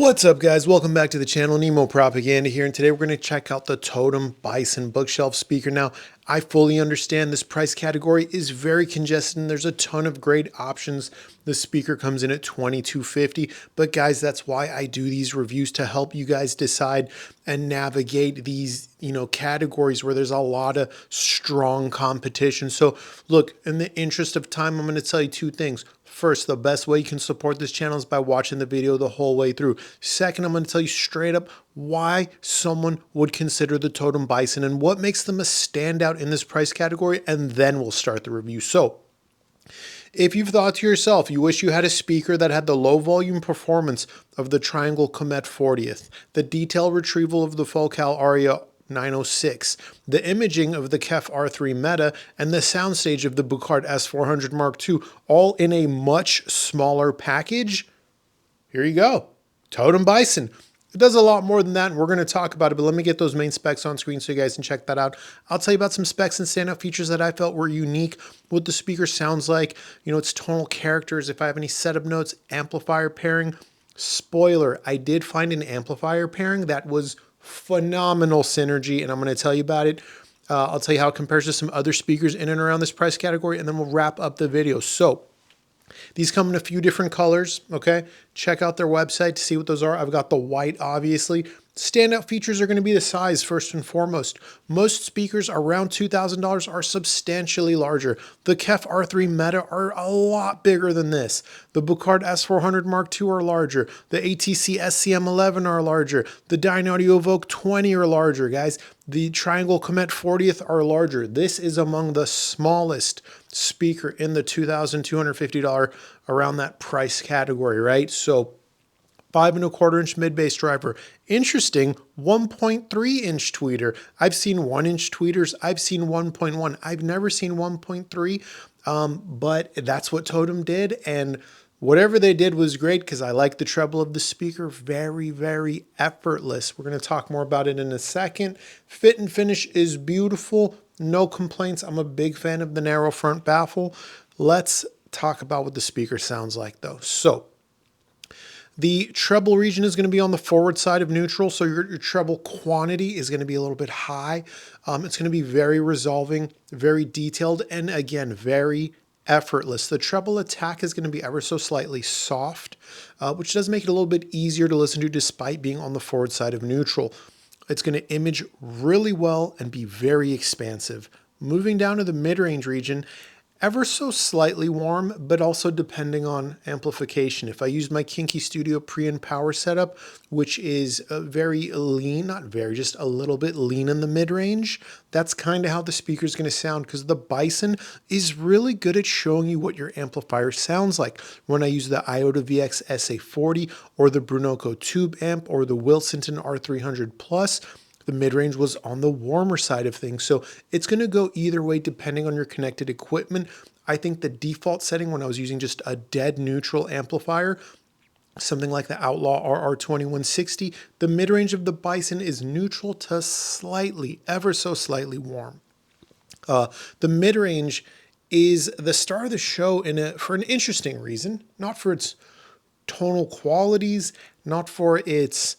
What's up, guys? Welcome back to the channel. Nemo Propaganda here, and today we're going to check out the Totem Bison bookshelf speaker. Now, I fully understand this price category is very congested and there's a ton of great options. The speaker comes in at $22.50, but guys, that's why I do these reviews, to help you guys decide and navigate these, categories where there's a lot of strong competition. So look, in the interest of time, I'm going to tell you two things. First, the best way you can support this channel is by watching the video the whole way through. Second, I'm going to tell you straight up why someone would consider the Totem Bison and what makes them a standout in this price category, and then we'll start the review. So, if you've thought to yourself, you wish you had a speaker that had the low volume performance of the Triangle Comet 40th, the detail retrieval of the Focal Aria 906, the imaging of the KEF R3 Meta, and the soundstage of the Bucard S400 Mark II, all in a much smaller package, here you go. Totem Bison. It does a lot more than that, and we're going to talk about it, but let me get those main specs on screen so you guys can check that out. I'll tell you about some specs and standout features that I felt were unique, what the speaker sounds like, its tonal characters, if I have any setup notes, amplifier pairing. Spoiler, I did find an amplifier pairing that was phenomenal synergy, and I'm going to tell you about it. I'll tell you how it compares to some other speakers in and around this price category, and then we'll wrap up the video. So, these come in a few different colors, okay? Check out their website to see what those are. I've got the white, obviously. Standout features are going to be the size, first and foremost. Most speakers around $2,000 are substantially larger. The KEF R3 Meta are a lot bigger than this. The Bucard S400 Mark II are larger. The ATC SCM11 are larger. The Dynaudio Evoke 20 are larger, guys. The Triangle Comet 40th are larger. This is among the smallest speaker in the $2,250 around that price category, right? So 5¼ inch mid-bass driver. Interesting, 1.3 inch tweeter. I've seen 1 inch tweeters. I've seen 1.1. I've never seen 1.3, but that's what Totem did. And whatever they did was great because I like the treble of the speaker. Very, very effortless. We're going to talk more about it in a second. Fit and finish is beautiful. No complaints. I'm a big fan of the narrow front baffle. Let's talk about what the speaker sounds like though. So, the treble region is going to be on the forward side of neutral, so your treble quantity is going to be a little bit high. It's going to be very resolving, very detailed, and again, very effortless. The treble attack is going to be ever so slightly soft, which does make it a little bit easier to listen to despite being on the forward side of neutral. It's going to image really well and be very expansive. Moving down to the mid-range region, ever so slightly warm, but also depending on amplification. If I use my Kinky Studio Preamp power setup, which is very lean, not very, just a little bit lean in the mid-range, that's kind of how the speaker is going to sound, because the Bison is really good at showing you what your amplifier sounds like. When I use the Iota VX SA40 or the Burnoco Tube Amp or the Willsenton R300 Plus, the mid-range was on the warmer side of things. So it's going to go either way depending on your connected equipment. I think the default setting when I was using just a dead neutral amplifier, something like the Outlaw RR2160, the mid-range of the Bison is neutral to slightly, ever so slightly warm. The mid-range is the star of the show for an interesting reason, not for its tonal qualities, not for its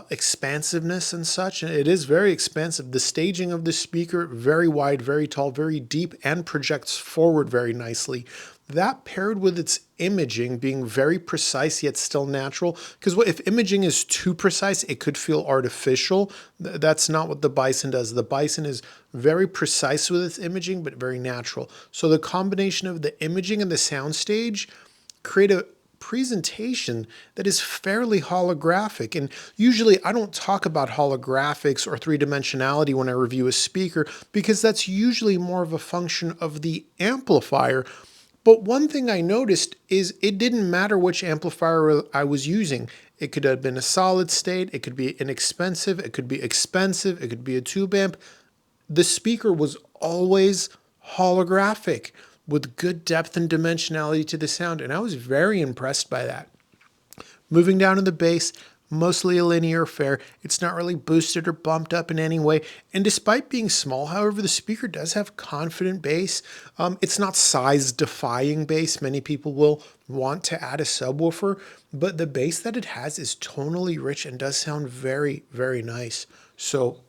expansiveness and such. It is very expansive. The staging of the speaker, very wide, very tall, very deep, and projects forward very nicely. That paired with its imaging being very precise yet still natural, because if imaging is too precise, it could feel artificial. That's not what the Bison does. The Bison is very precise with its imaging, but very natural. So the combination of the imaging and the soundstage create a presentation that is fairly holographic. And usually I don't talk about holographics or three-dimensionality when I review a speaker, because that's usually more of a function of the amplifier. But one thing I noticed is it didn't matter which amplifier I was using. It could have been a solid state, it could be inexpensive, it could be expensive, it could be a tube amp. The speaker was always holographic, with good depth and dimensionality to the sound, and I was very impressed by that. Moving down to the bass, mostly a linear fare. It's not really boosted or bumped up in any way. And despite being small, however, the speaker does have confident bass. It's not size defying bass. Many people will want to add a subwoofer, but the bass that it has is tonally rich and does sound very, very nice. So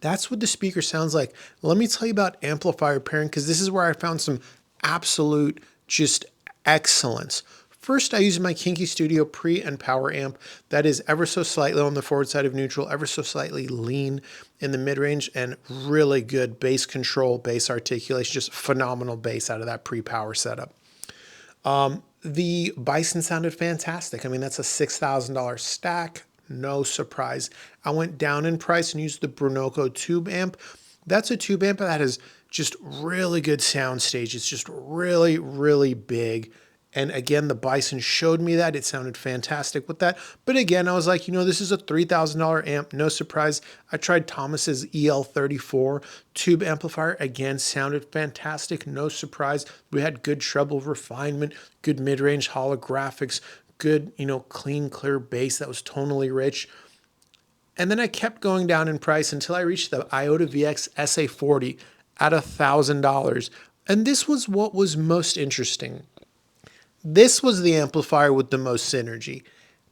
that's what the speaker sounds like. Let me tell you about amplifier pairing, because this is where I found some absolute just excellence. First, I use my Kinky Studio pre and power amp that is ever so slightly on the forward side of neutral, ever so slightly lean in the mid-range, and really good bass control, bass articulation, just phenomenal bass out of that pre-power setup. The Bison sounded fantastic. I mean, that's a $6,000 stack. No surprise. I went down in price and used the Burnoco tube amp. That's a tube amp that has just really good sound stage. It's just really, really big. And again, the Bison showed me that. It sounded fantastic with that. But again, I was like, you know, this is a $3,000 amp. No surprise. I tried Thomas's EL34 tube amplifier. Again, sounded fantastic. No surprise. We had good treble refinement, good mid-range holographics, good, you know, clean, clear bass that was tonally rich. And then I kept going down in price until I reached the Oyaide VX SA40 at $1,000. And this was what was most interesting. This was the amplifier with the most synergy,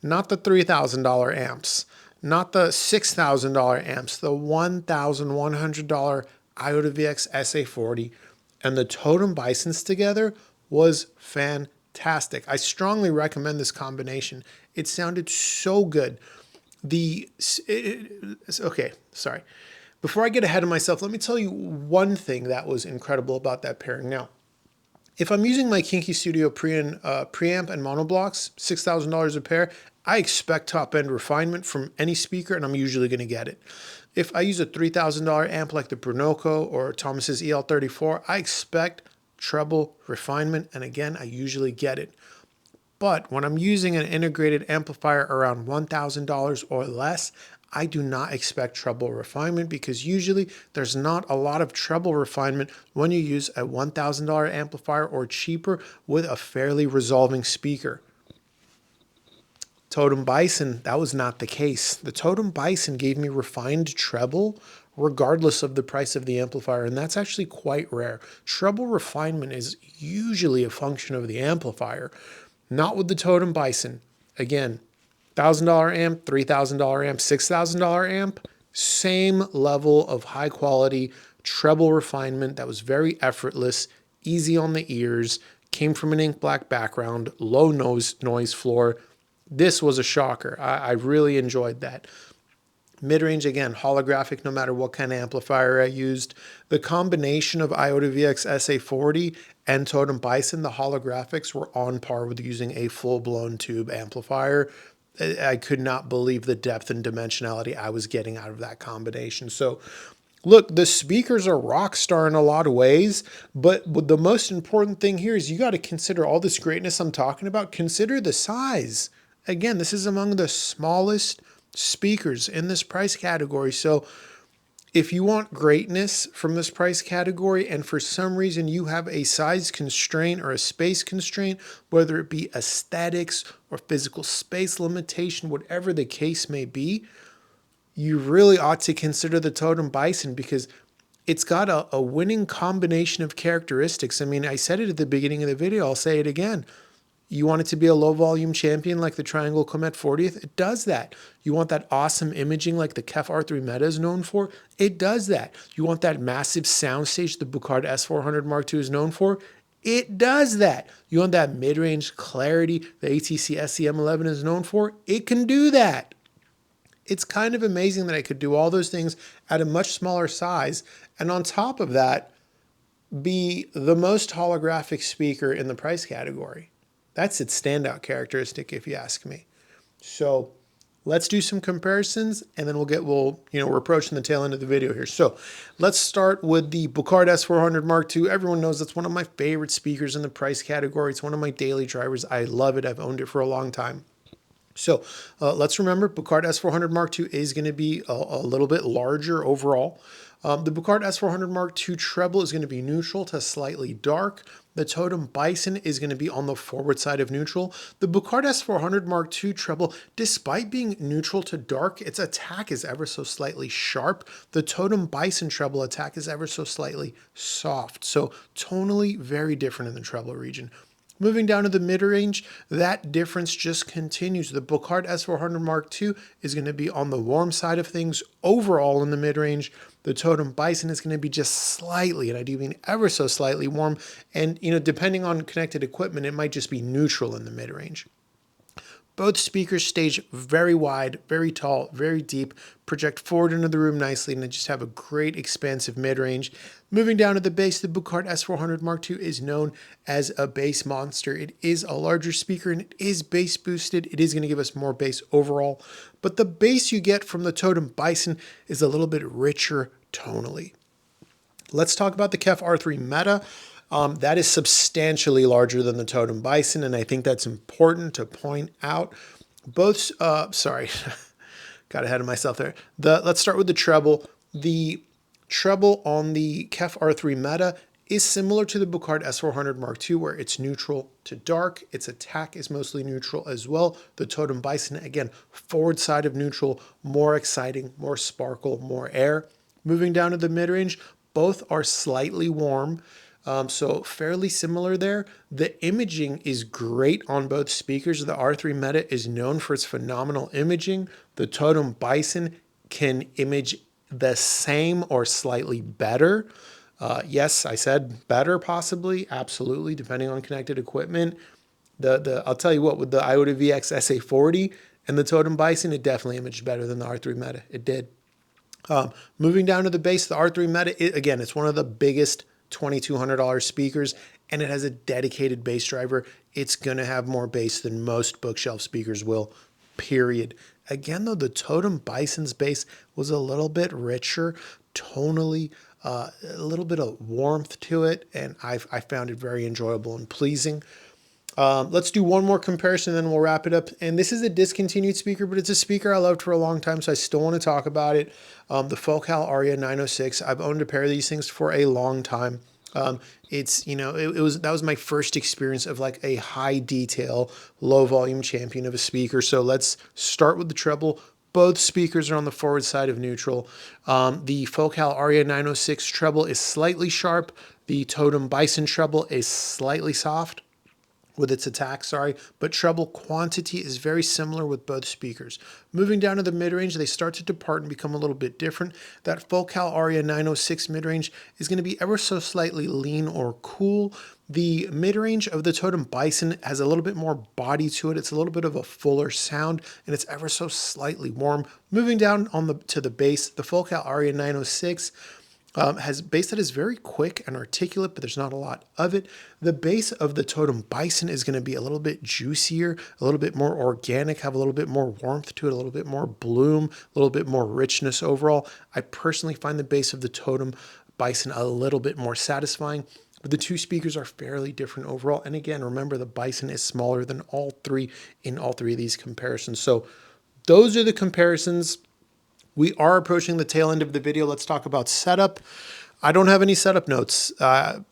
not the $3,000 amps, not the $6,000 amps, the $1,100 Oyaide VX SA40 and the Totem Bisons together was fantastic. I strongly recommend this combination. It sounded so good. Okay, sorry. Before I get ahead of myself, let me tell you one thing that was incredible about that pairing. Now, if I'm using my Kinky Studio preamp and monoblocks, $6,000 a pair, I expect top-end refinement from any speaker, and I'm usually going to get it. If I use a $3,000 amp like the Burnoco or Thomas's EL34, I expect treble refinement, and again, I usually get it. But when I'm using an integrated amplifier around $1,000 or less, I do not expect treble refinement, because usually there's not a lot of treble refinement when you use a $1,000 amplifier or cheaper with a fairly resolving speaker. Totem Bison, that was not the case. The Totem Bison gave me refined treble regardless of the price of the amplifier, and that's actually quite rare. Treble refinement is usually a function of the amplifier, not with the Totem Bison. Again, $1,000 amp, $3,000 amp, $6,000 amp, same level of high quality treble refinement that was very effortless, easy on the ears, came from an ink black background, low noise floor. This was a shocker. I really enjoyed that. Mid-range, again, holographic no matter what kind of amplifier I used. The combination of Oyaide VX SA40 and Totem Bison, the holographics were on par with using a full-blown tube amplifier. I could not believe the depth and dimensionality I was getting out of that combination. So look, the speakers are rock star in a lot of ways, but the most important thing here is you got to consider all this greatness I'm talking about. Consider the size. Again, this is among the smallest speakers in this price category. So if you want greatness from this price category and for some reason you have a size constraint or a space constraint, whether it be aesthetics or physical space limitation, whatever the case may be, you really ought to consider the Totem Bison, because it's got a winning combination of characteristics. I mean, I said it at the beginning of the video, I'll say it again. You want it to be a low volume champion like the Triangle Comet 40th? It does that. You want that awesome imaging like the KEF R3 Meta is known for? It does that. You want that massive soundstage the Bucard S400 Mark II is known for? It does that. You want that mid-range clarity the ATC SEM11 is known for? It can do that. It's kind of amazing that I could do all those things at a much smaller size, and on top of that, be the most holographic speaker in the price category. That's its standout characteristic, if you ask me. So let's do some comparisons, and then we're approaching the tail end of the video here. So let's start with the Bucard S400 Mark II. Everyone knows that's one of my favorite speakers in the price category. It's one of my daily drivers. I love it. I've owned it for a long time. So let's remember, Bucard S400 Mark II is going to be a little bit larger overall. The Bucard S400 Mark II treble is going to be neutral to slightly dark. The Totem Bison is going to be on the forward side of neutral. The Bucard S400 Mark II treble, despite being neutral to dark, its attack is ever so slightly sharp. The Totem Bison treble attack is ever so slightly soft. So tonally very different in the treble region. Moving down to the mid-range, that difference just continues. The Bucard S400 Mark II is going to be on the warm side of things overall in the mid-range. The Totem Bison is going to be just slightly, and I do mean ever so slightly warm. And, depending on connected equipment, it might just be neutral in the mid-range. Both speakers stage very wide, very tall, very deep, project forward into the room nicely, and they just have a great expansive mid-range. Moving down to the bass, the Bucard S400 Mark II is known as a bass monster. It is a larger speaker and it is bass boosted. It is going to give us more bass overall, but the bass you get from the Totem Bison is a little bit richer tonally. Let's talk about the KEF R3 Meta. That is substantially larger than the Totem Bison, and I think that's important to point out. Both, sorry, got ahead of myself there. Let's start with the treble. The treble on the KEF R3 Meta is similar to the Bucard S400 Mark II, where it's neutral to dark. Its attack is mostly neutral as well. The Totem Bison, again, forward side of neutral, more exciting, more sparkle, more air. Moving down to the mid-range, both are slightly warm. So fairly similar there. The imaging is great on both speakers. The R3 Meta is known for its phenomenal imaging. The Totem Bison can image the same or slightly better. Yes, I said better possibly, absolutely, depending on connected equipment. I'll tell you what, with the Oyaide VX SA40 and the Totem Bison, it definitely imaged better than the R3 Meta. It did. Moving down to the bass, the R3 Meta, again, it's one of the biggest $2,200 speakers, and it has a dedicated bass driver. It's going to have more bass than most bookshelf speakers will, period. Again, though, the Totem Bison's bass was a little bit richer tonally, a little bit of warmth to it, and I found it very enjoyable and pleasing. Let's do one more comparison, then we'll wrap it up. And this is a discontinued speaker, but it's a speaker I loved for a long time, so I still want to talk about it. The Focal Aria 906. I've owned a pair of these things for a long time. That was my first experience of like a high detail, low volume champion of a speaker. So let's start with the treble. Both speakers are on the forward side of neutral. The Focal Aria 906 treble is slightly sharp. The Totem Bison treble is slightly soft with its attack, but treble quantity is very similar with both speakers. Moving down to the mid-range, they start to depart and become a little bit different. That Focal Aria 906 mid-range is going to be ever so slightly lean or cool. The mid-range of the Totem Bison has a little bit more body to it. It's a little bit of a fuller sound, and it's ever so slightly warm. Moving down to the bass, the Focal Aria 906 has bass that is very quick and articulate, but there's not a lot of it. The bass of the Totem Bison is going to be a little bit juicier, a little bit more organic, have a little bit more warmth to it, a little bit more bloom, a little bit more richness overall. I personally find the bass of the Totem Bison a little bit more satisfying, but the two speakers are fairly different overall. And again, remember the Bison is smaller than all three in all three of these comparisons. So those are the comparisons. We are approaching the tail end of the video. Let's talk about setup. I don't have any setup notes. I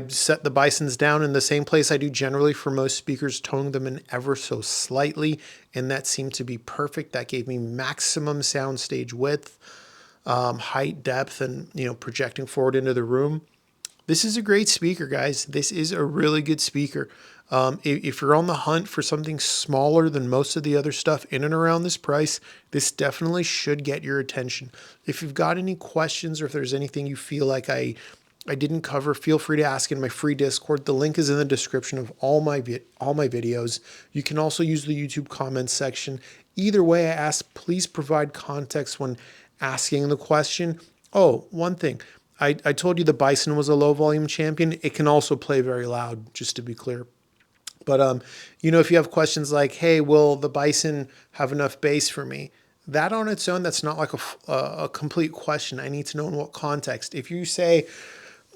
set the Bisons down in the same place I do generally for most speakers, toning them in ever so slightly, and that seemed to be perfect. That gave me maximum soundstage width, height, depth, and projecting forward into the room. This is a great speaker, guys. This is a really good speaker. If you're on the hunt for something smaller than most of the other stuff in and around this price, this definitely should get your attention. If you've got any questions or if there's anything you feel like I didn't cover, feel free to ask in my free Discord. The link is in the description of all my videos. You can also use the YouTube comments section. Either way, I ask, please provide context when asking the question. Oh, one thing. I told you the Bison was a low volume champion. It can also play very loud, just to be clear. But, if you have questions like, hey, will the Bison have enough bass for me? That on its own, that's not like a complete question. I need to know in what context. If you say,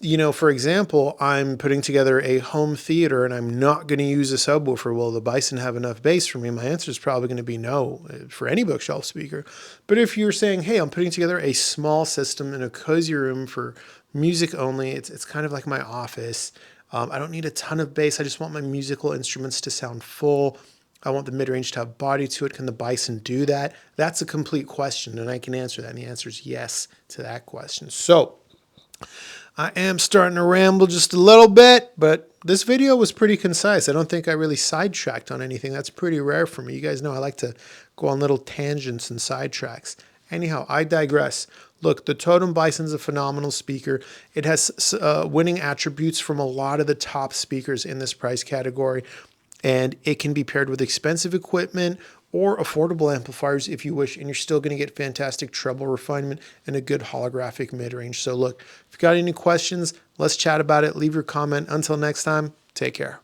you know, for example, I'm putting together a home theater and I'm not going to use a subwoofer. Will the Bison have enough bass for me? My answer is probably going to be no for any bookshelf speaker. But if you're saying, hey, I'm putting together a small system in a cozy room for music only, it's kind of like my office. I don't need a ton of bass. I just want my musical instruments to sound full. I want the mid-range to have body to it. Can the Bison do that? That's a complete question, and I can answer that. And the answer is yes to that question. So I am starting to ramble just a little bit, but this video was pretty concise. I don't think I really sidetracked on anything. That's pretty rare for me. You guys know I like to go on little tangents and sidetracks. Anyhow, I digress. Look, the Totem Bison's a phenomenal speaker. It has winning attributes from a lot of the top speakers in this price category, and it can be paired with expensive equipment or affordable amplifiers if you wish, and you're still going to get fantastic treble refinement and a good holographic mid-range. So look, if you've got any questions, let's chat about it. Leave your comment. Until next time, take care.